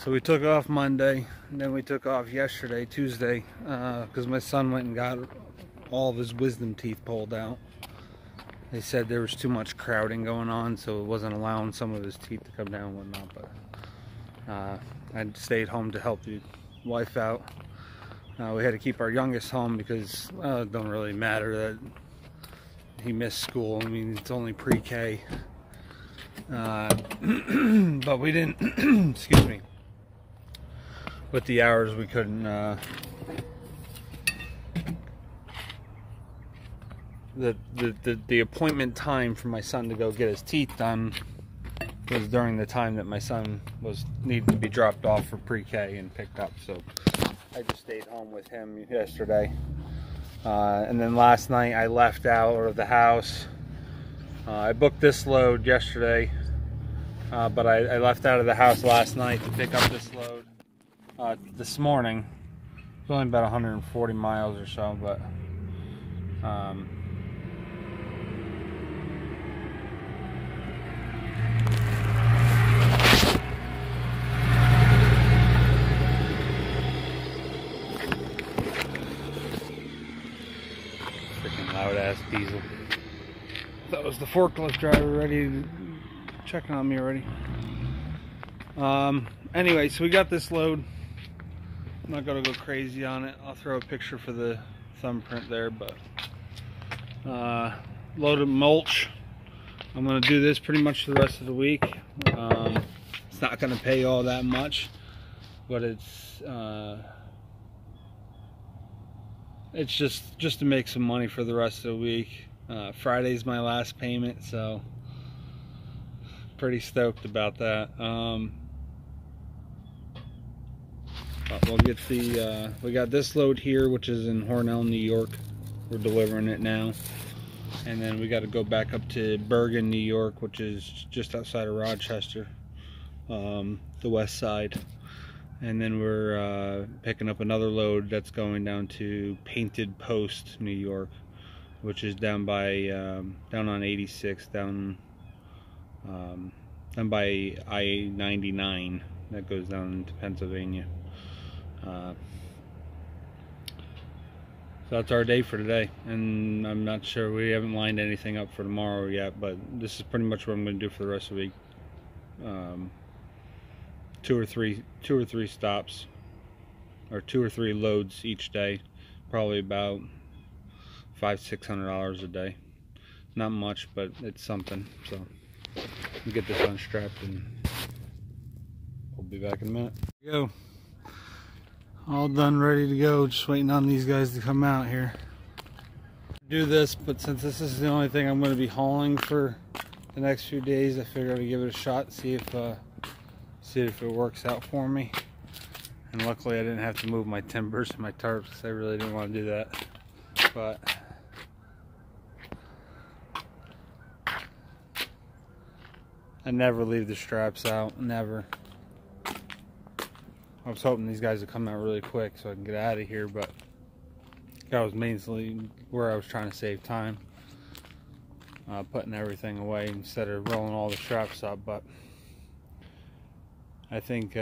So we took off Monday, and then we took off yesterday, Tuesday, because my son went and got all of his wisdom teeth pulled out. They said there was too much crowding going on, so it wasn't allowing some of his teeth to come down and whatnot. But I stayed home to help the wife out. We had to keep our youngest home because it don't really matter that he missed school. I mean, it's only pre-K. But we didn't, excuse me, with the hours we couldn't, the appointment time for my son to go get his teeth done was during the time that my son needed to be dropped off for pre-K and picked up. So I just stayed home with him yesterday. And then last night I left out of the house. I booked this load yesterday, but I left out of the house last night to pick up this load this morning. It's only about 140 miles or so, but loud ass diesel. That was the forklift driver checking on me already. Anyway, so we got this load. I'm not gonna go crazy on it. I'll throw a picture for the thumbprint there, but load of mulch. I'm gonna do this pretty much the rest of the week. It's not gonna pay all that much, but it's just to make some money for the rest of the week. Friday's my last payment, so pretty stoked about that. We'll get we got this load here, which is in Hornell, New York. We're delivering it now, and then we got to go back up to Bergen, New York, which is just outside of Rochester, the west side. And then we're picking up another load that's going down to Painted Post, New York, which is down by down on 86, down by I-99 that goes down into Pennsylvania. So that's our day for today, and I'm not sure, we haven't lined anything up for tomorrow yet, but this is pretty much what I'm going to do for the rest of the week. Two or three stops, or 2 or 3 loads each day, probably about $500–600 a day. Not much, but it's something. So we'll get this unstrapped and we'll be back in a minute. Here we go. All done, ready to go. Just waiting on these guys to come out here. Do this, but since this is the only thing I'm going to be hauling for the next few days, I figured I'd give it a shot, see if it works out for me. And luckily I didn't have to move my timbers and my tarps, because I really didn't want to do that. But I never leave the straps out, never. I was hoping these guys would come out really quick so I can get out of here, but that was mainly where I was trying to save time, putting everything away instead of rolling all the straps up. But I think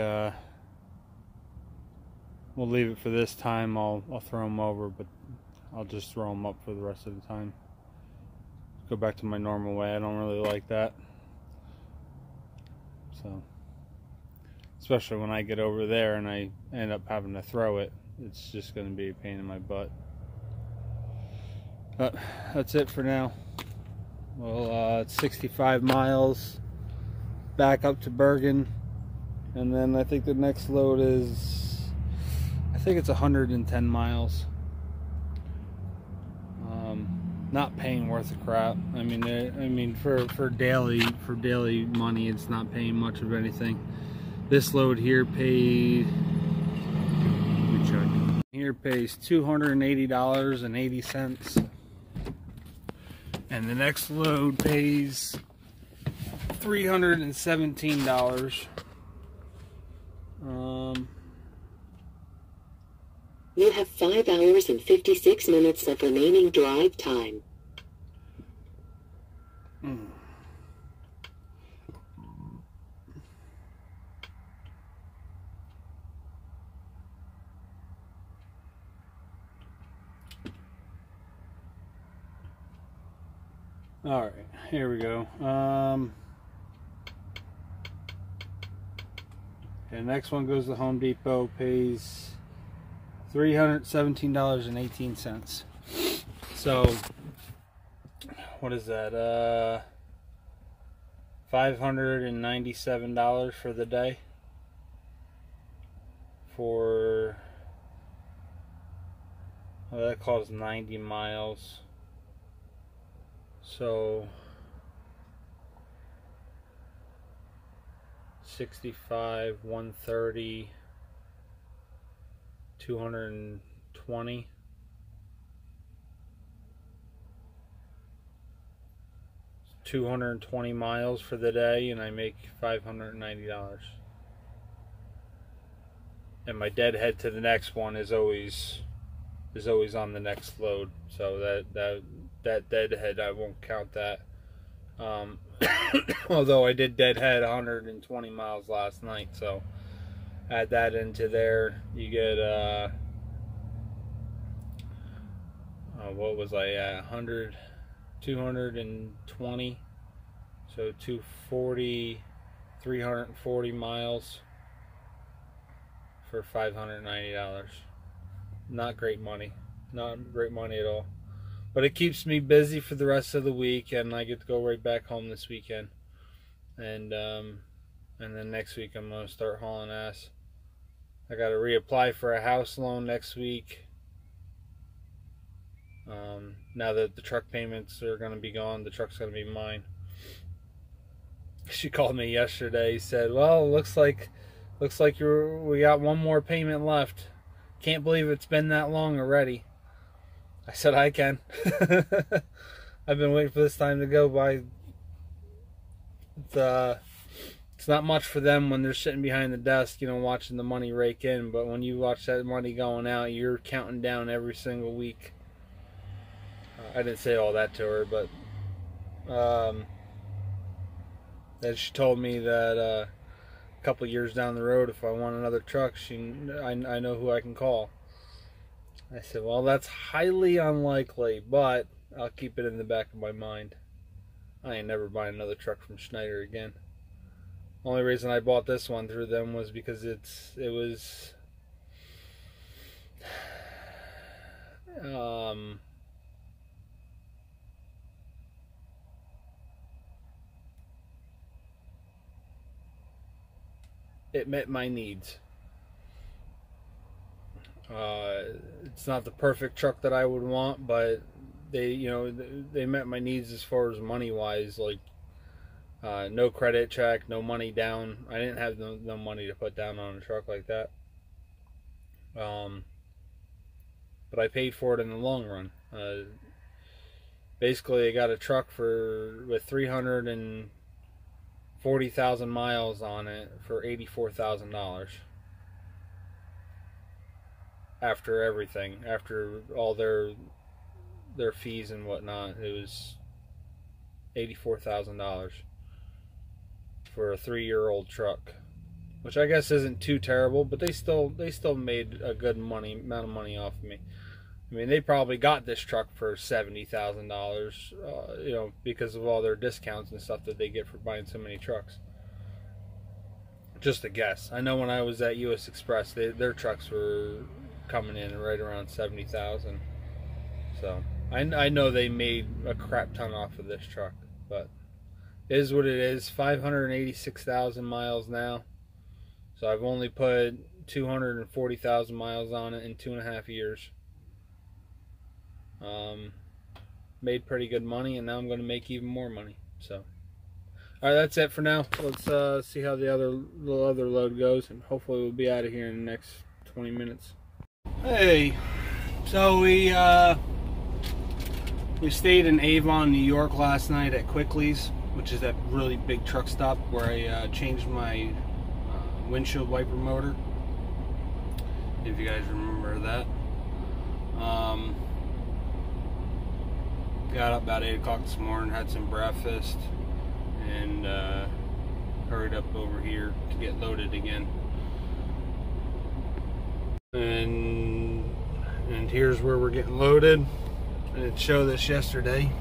we'll leave it for this time. I'll throw them over, but I'll just throw them up for the rest of the time. Go back to my normal way. I don't really like that. So, especially when I get over there and I end up having to throw it, it's just going to be a pain in my butt. But that's it for now. Well, it's 65 miles back up to Bergen, and then I think the next load is, I think it's 110 miles. Not paying worth a crap. I mean, for daily money, it's not paying much of anything. This load here paid, let me check. Here pays $280.80, and the next load pays $317. You have 5 hours and 56 minutes of remaining drive time. All right, here we go. The next one goes to Home Depot, pays $317.18. So, what is that? $597 for the day. For, well, that costs 90 miles. So 65, 130, 220. $220 miles for the day, and I make $590. And my deadhead to the next one is always on the next load, so that deadhead, I won't count that. Although I did deadhead 120 miles last night, so add that into there, you get what was I at? 100, 220, so 240, 340 miles for $590. Not great money. Not great money at all. But it keeps me busy for the rest of the week, and I get to go right back home this weekend. And then next week I'm going to start hauling ass. I got to reapply for a house loan next week. Now that the truck payments are going to be gone, the truck's going to be mine. She called me yesterday, said, well, looks like we got one more payment left. Can't believe it's been that long already. I said, I can. I've been waiting for this time to go by. It's not much for them when they're sitting behind the desk, you know, watching the money rake in. But when you watch that money going out, you're counting down every single week. I didn't say all that to her, but then she told me that a couple years down the road, if I want another truck, I know who I can call. I said, well, that's highly unlikely, but I'll keep it in the back of my mind. I ain't never buying another truck from Schneider again. Only reason I bought this one through them was because it met my needs. It's not the perfect truck that I would want, but they met my needs as far as money wise. Like no credit check, no money down. I didn't have no money to put down on a truck like that. But I paid for it in the long run. Basically, I got a truck with 340,000 miles on it for $84,000. After everything, after all their fees and whatnot, it was $84,000 for a 3-year-old truck, which I guess isn't too terrible, but they still made a good amount of money off of me. I mean, they probably got this truck for $70,000, because of all their discounts and stuff that they get for buying so many trucks. Just a guess. I know when I was at U.S. Express, their trucks were coming in right around 70,000. So I know they made a crap ton off of this truck, but it is what it is. 586,000 miles now. So I've only put 240,000 miles on it in 2.5 years. Made pretty good money, and now I'm going to make even more money. So, all right, that's it for now. Let's see how the other load goes, and hopefully we'll be out of here in the next 20 minutes. Hey, so we stayed in Avon, New York last night at Quickly's, which is that really big truck stop where I changed my windshield wiper motor, if you guys remember that. Got up about 8 o'clock this morning, had some breakfast, and hurried up over here to get loaded again. And here's where we're getting loaded. I didn't show this yesterday.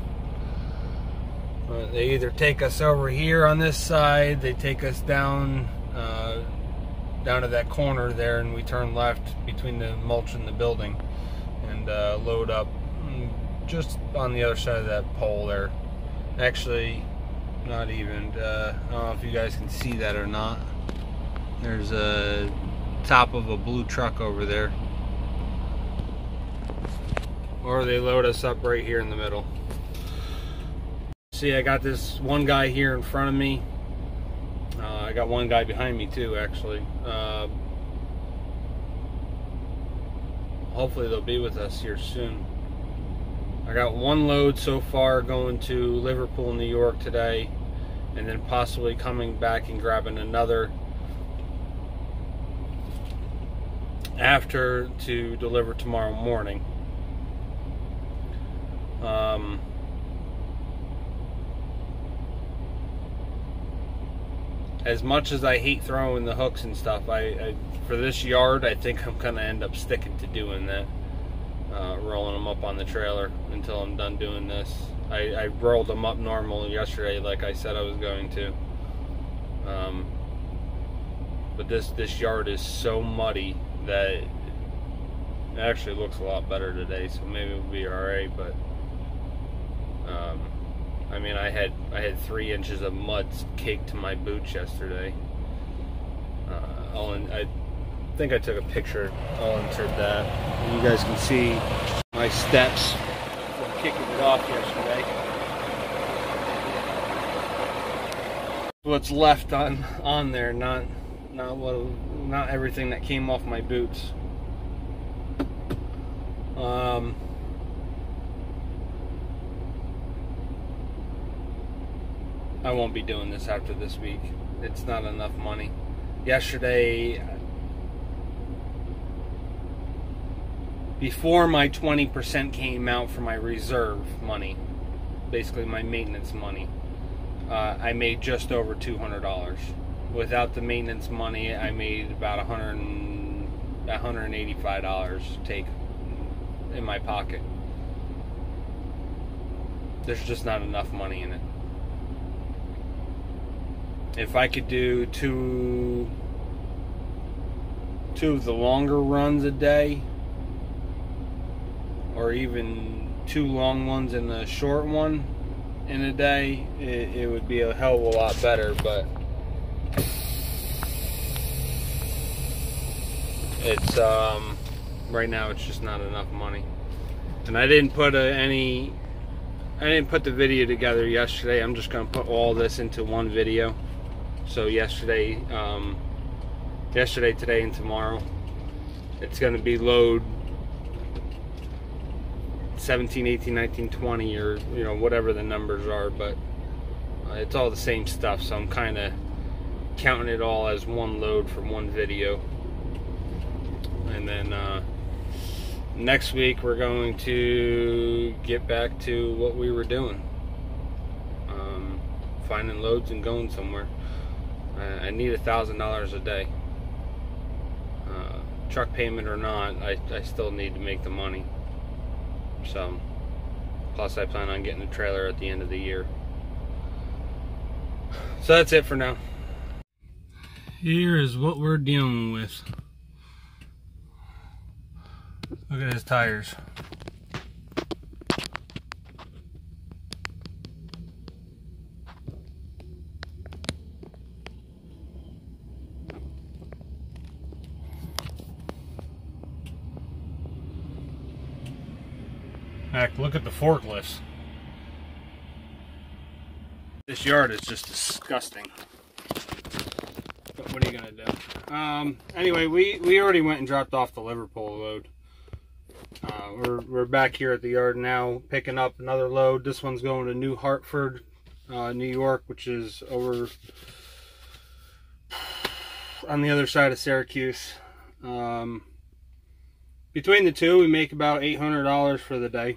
They either take us over here on this side, they take us down down to that corner there, and we turn left between the mulch and the building and load up just on the other side of that pole there. Actually, not even. I don't know if you guys can see that or not. There's a top of a blue truck over there. Or they load us up right here in the middle. See, I got this one guy here in front of me. I got one guy behind me too, actually. Hopefully they'll be with us here soon. I got one load so far going to Liverpool, New York today, and then possibly coming back and grabbing another after to deliver tomorrow morning. As much as I hate throwing the hooks and stuff, I for this yard, I think I'm gonna end up sticking to doing that, rolling them up on the trailer until I'm done doing this. I rolled them up normal yesterday, like I said I was going to. But this yard is so muddy that it actually looks a lot better today, so maybe it'll be all right. But I mean, I had 3 inches of mud caked to my boots yesterday. I think I took a picture. I'll insert that. And you guys can see my steps from kicking it off yesterday. What's left on there, not everything that came off my boots. I won't be doing this after this week. It's not enough money. Yesterday, before my 20% came out for my reserve money, basically my maintenance money, I made just over $200. Without the maintenance money, I made about $185 take in my pocket. There's just not enough money in it. If I could do two of the longer runs a day, or even 2 long ones and a short one in a day, it would be a hell of a lot better. But it's right now it's just not enough money. And I didn't put the video together yesterday. I'm just gonna put all this into one video. So yesterday, today, and tomorrow, it's going to be load 17, 18, 19, 20, or whatever the numbers are, but it's all the same stuff. So I'm kind of counting it all as one load from one video. And then next week we're going to get back to what we were doing, finding loads and going somewhere. I need $1,000 a day. Truck payment or not, I still need to make the money. So, plus I plan on getting a trailer at the end of the year. So that's it for now. Here is what we're dealing with. Look at his tires. Heck, look at the forklifts. This yard is just disgusting. But what are you gonna do? Anyway, we already went and dropped off the Liverpool load. We're back here at the yard now, picking up another load. This one's going to New Hartford, New York, which is over on the other side of Syracuse. Between the two, we make about $800 for the day,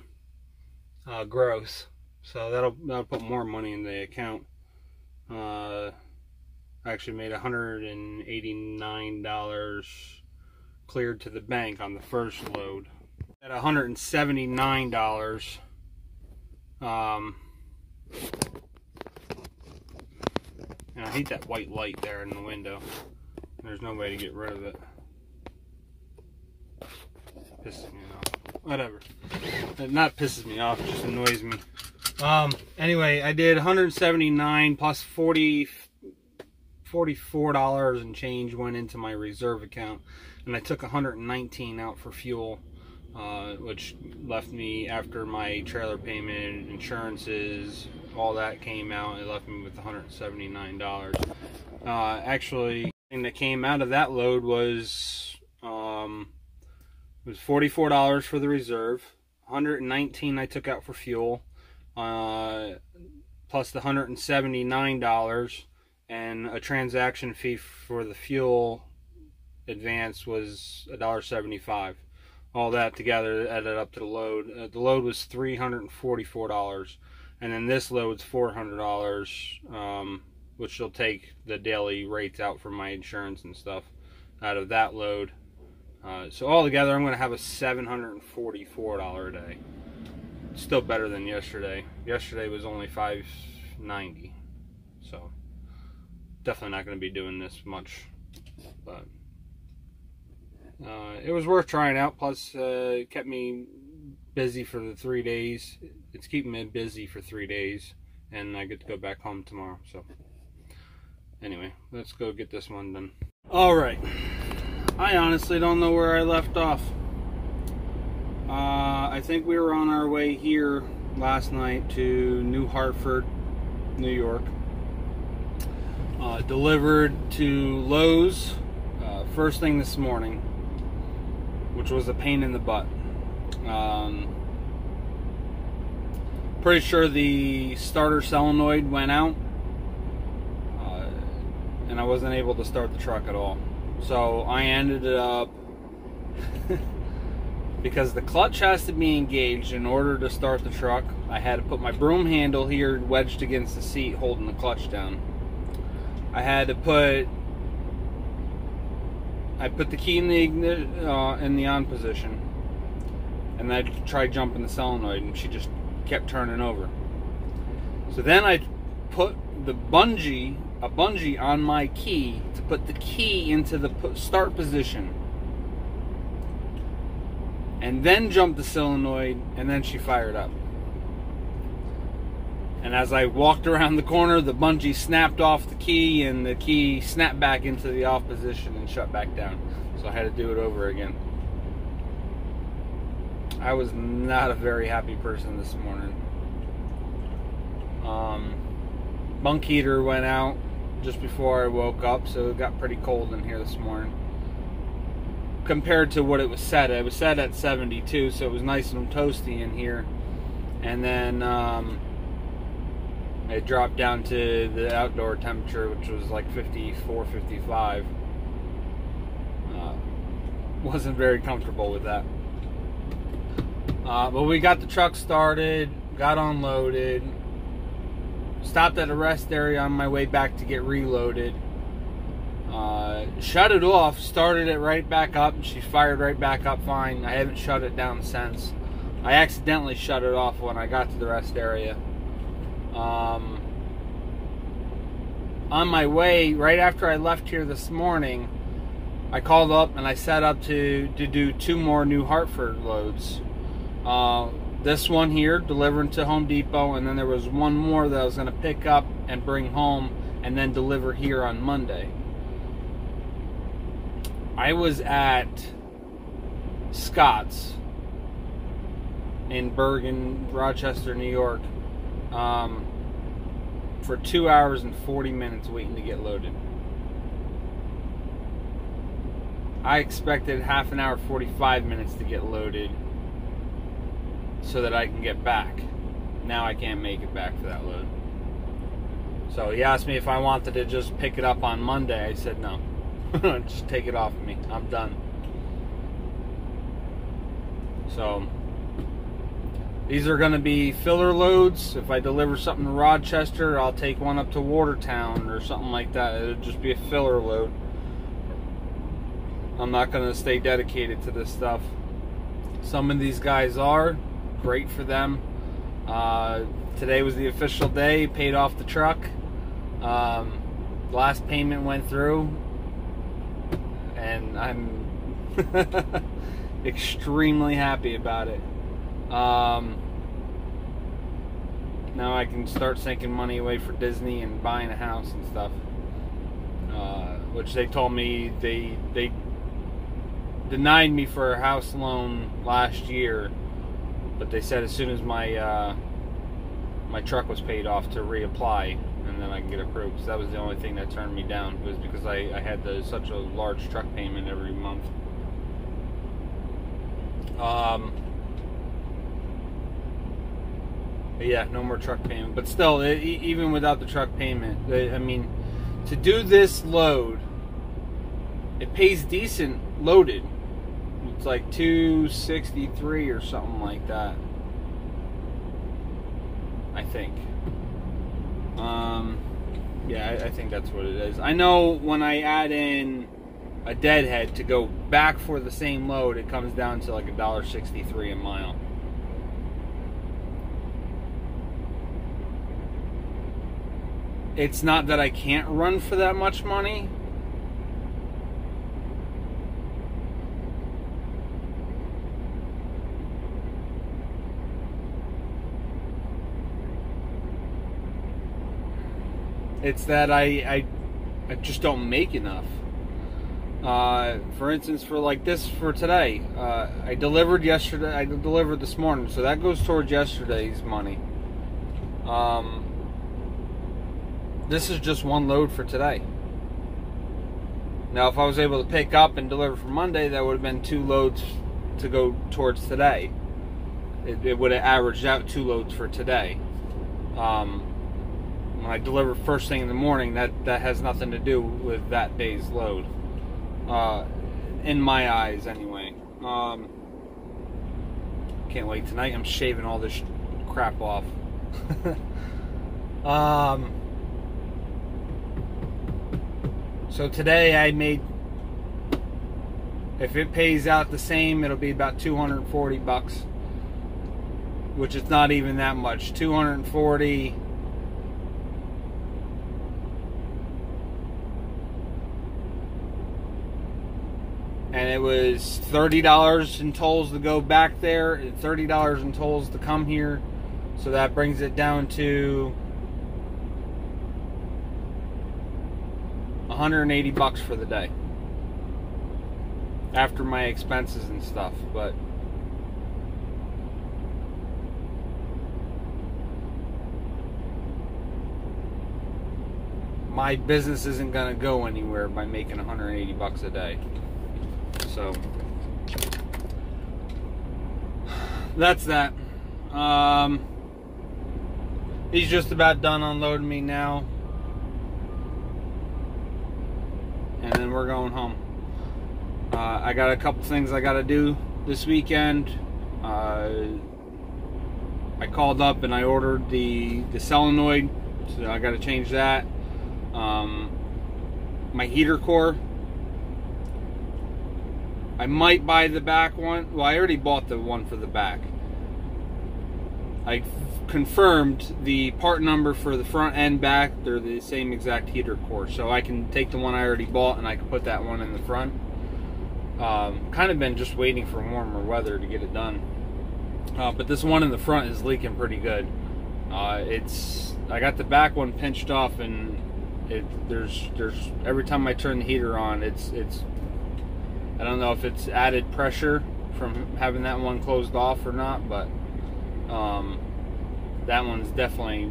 gross. So that'll put more money in the account. I actually made $189 cleared to the bank on the first load. At $179, I hate that white light there in the window. There's no way to get rid of it. Pisses me off. Whatever. It not pisses me off, it just annoys me. Anyway, I did 179 plus $44 and change went into my reserve account, and I took 119 out for fuel, which left me, after my trailer payment, insurances, all that came out, it left me with $179. Actually, the thing that came out of that load was $44 for the reserve, 119 I took out for fuel, plus the $179, and a transaction fee for the fuel advance was $1.75. All that together added up to the load. The load was $344, and then this load's $400, which will take the daily rates out for my insurance and stuff out of that load. So all together, I'm going to have a $744 a day. Still better than yesterday. Yesterday was only $590, so definitely not going to be doing this much, but it was worth trying out. Plus, it kept me busy for the 3 days. It's keeping me busy for 3 days, and I get to go back home tomorrow. So anyway, let's go get this one done. All right. I honestly don't know where I left off. I think we were on our way here last night to New Hartford, New York. Delivered to Lowe's first thing this morning, which was a pain in the butt. Pretty sure the starter solenoid went out, and I wasn't able to start the truck at all. So I ended up, because the clutch has to be engaged in order to start the truck, I had to put my broom handle here wedged against the seat holding the clutch down. I put the key in the on position, and I tried jumping the solenoid, and she just kept turning over. So then I put a bungee on my key to put the key into the start position, and then jumped the solenoid, and then she fired up. And as I walked around the corner, the bungee snapped off the key, and the key snapped back into the off position and shut back down. So I had to do it over again. I was not a very happy person this morning. Bunk heater went out just before I woke up, so it got pretty cold in here this morning. Compared to what it was set at. It was set at 72, so it was nice and toasty in here. And then it dropped down to the outdoor temperature, which was like 54, 55. Wasn't very comfortable with that. But we got the truck started, got unloaded, stopped at a rest area on my way back to get reloaded. Shut it off, started it right back up, and she fired right back up fine. I haven't shut it down since. I accidentally shut it off when I got to the rest area. On my way, right after I left here this morning, I called up and I set up to do 2 more New Hartford loads. This one here, delivering to Home Depot, and then there was one more that I was going to pick up and bring home and then deliver here on Monday. I was at Scott's in Bergen, Rochester, New York, for 2 hours and 40 minutes waiting to get loaded. I expected half an hour, 45 minutes to get loaded so that I can get back. Now I can't make it back for that load. So he asked me if I wanted to just pick it up on Monday. I said no. Just take it off of me. I'm done. So these are going to be filler loads. If I deliver something to Rochester, I'll take one up to Watertown or something like that. It'll just be a filler load. I'm not going to stay dedicated to this stuff. Some of these guys are. Great for them. Today was the official day. Paid off the truck. the last payment went through, and I'm extremely happy about it. Now I can start sinking money away for Disney and buying a house and stuff. Which they told me they denied me for a house loan last year, but they said as soon as my my truck was paid off to reapply, and then I can get approved. So that was the only thing that turned me down, was because I had such a large truck payment every month. Yeah, no more truck payment. But still, even without the truck payment, I mean, to do this load, it pays decent loaded. It's like $263 or something like that, I think. Yeah, I think that's what it is. I know when I add in a deadhead to go back for the same load, it comes down to like $1.63 a mile. It's not that I can't run for that much money. It's that I just don't make enough. For instance, for like this, for today, I delivered yesterday. I delivered this morning, so that goes towards yesterday's money. This is just one load for today. Now, if I was able to pick up and deliver for Monday, that would have been 2 loads to go towards today. It would have averaged out 2 loads for today. When I deliver first thing in the morning, that has nothing to do with that day's load. In my eyes, anyway. Can't wait. Tonight I'm shaving all this crap off. So today I made, if it pays out the same, it'll be about $240, which is not even that much. $240. And it was $30 in tolls to go back there, and $30 in tolls to come here. So that brings it down to $180 for the day, after my expenses and stuff. But my business isn't gonna go anywhere by making $180 a day. So that's that. He's just about done unloading me now, and then we're going home. I got a couple things I gotta do this weekend. I called up and I ordered the solenoid, so I gotta change that. My heater core, I might buy the back one. Well, I already bought the one for the back. I confirmed the part number for the front and back. They're the same exact heater core. So I can take the one I already bought and I can put that one in the front. Kind of been just waiting for warmer weather to get it done. But this one in the front is leaking pretty good. I got the back one pinched off, and there's every time I turn the heater on, it's I don't know if it's added pressure from having that one closed off or not, but that one's definitely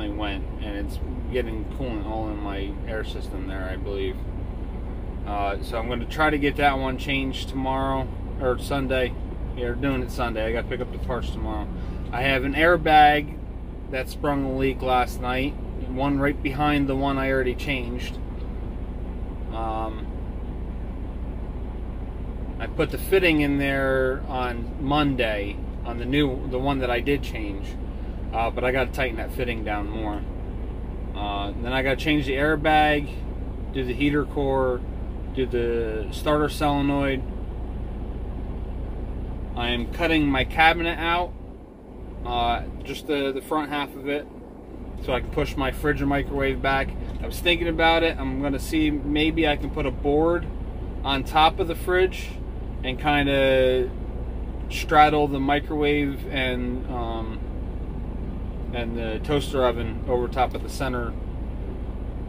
went, and it's getting coolant all in my air system there, I believe. So I'm going to try to get that one changed tomorrow, or Sunday. Yeah, we're doing it Sunday. I got to pick up the parts tomorrow. I have an airbag that sprung a leak last night, one right behind the one I already changed. I put the fitting in there on Monday on the one that I did change, but I got to tighten that fitting down more. Then I got to change the airbag, do the heater core, do the starter solenoid. I am cutting my cabinet out, just the front half of it. so I can push my fridge and microwave back. I was thinking about it. I'm going to see maybe I can put a board on top of the fridge and kind of straddle the microwave and the toaster oven over top of the center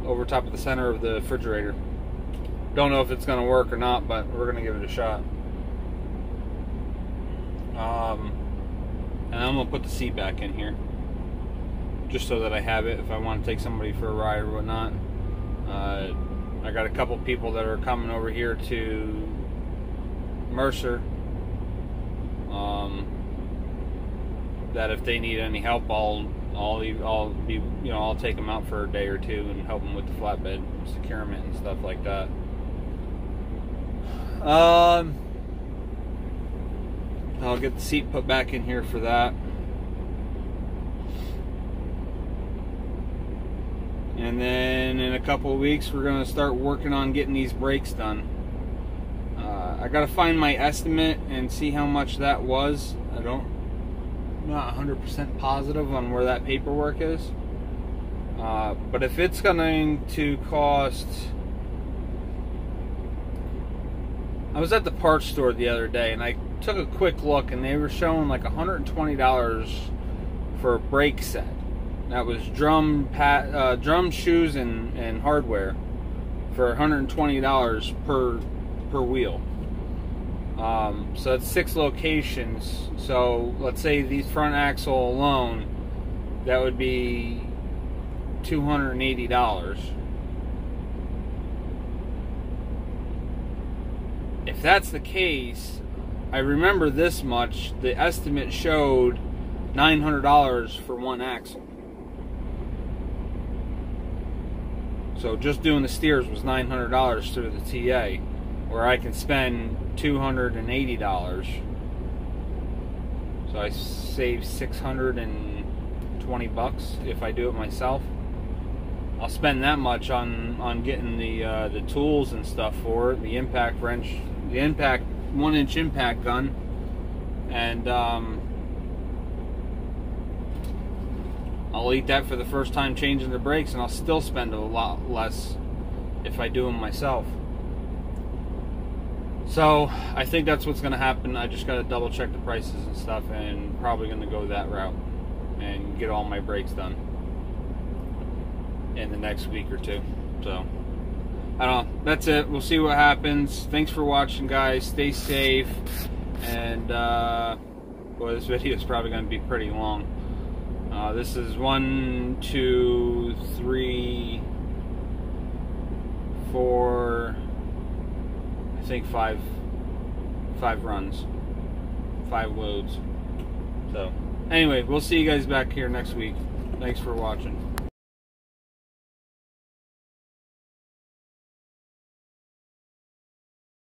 of the refrigerator. Don't know if it's going to work or not, but we're going to give it a shot. And I'm going to put the seat back in here, just so that I have it if I want to take somebody for a ride or whatnot. I got a couple people that are coming over here to Mercer, that if they need any help, I'll take them out for a day or two and help them with the flatbed securement and stuff like that. I'll get the seat put back in here for that. And then in a couple of weeks, we're going to start working on getting these brakes done. I got to find my estimate and see how much that was. I'm not 100% positive on where that paperwork is. But if it's going to cost... I was at the parts store the other day and I took a quick look and they were showing like $120 for a brake set. That was drum shoes and hardware for $120 per wheel. So that's 6 locations. So let's say the front axle alone, that would be $280. If that's the case, I remember this much. The estimate showed $900 for one axle. So just doing the steers was $900 through the TA, where I can spend $280. So I save 620 bucks if I do it myself. I'll spend that much on getting the tools and stuff for it, the impact wrench, the 1-inch impact gun, and I'll eat that for the first time changing the brakes, and I'll still spend a lot less if I do them myself. So I think that's what's going to happen. I just got to double check the prices and stuff, and probably going to go that route and get all my brakes done in the next week or two. So I don't know. That's it. We'll see what happens. Thanks for watching, guys. Stay safe. And boy, this video is probably going to be pretty long. This is 1, 2, 3, 4, I think 5 runs, 5 loads. So anyway, we'll see you guys back here next week. Thanks for watching.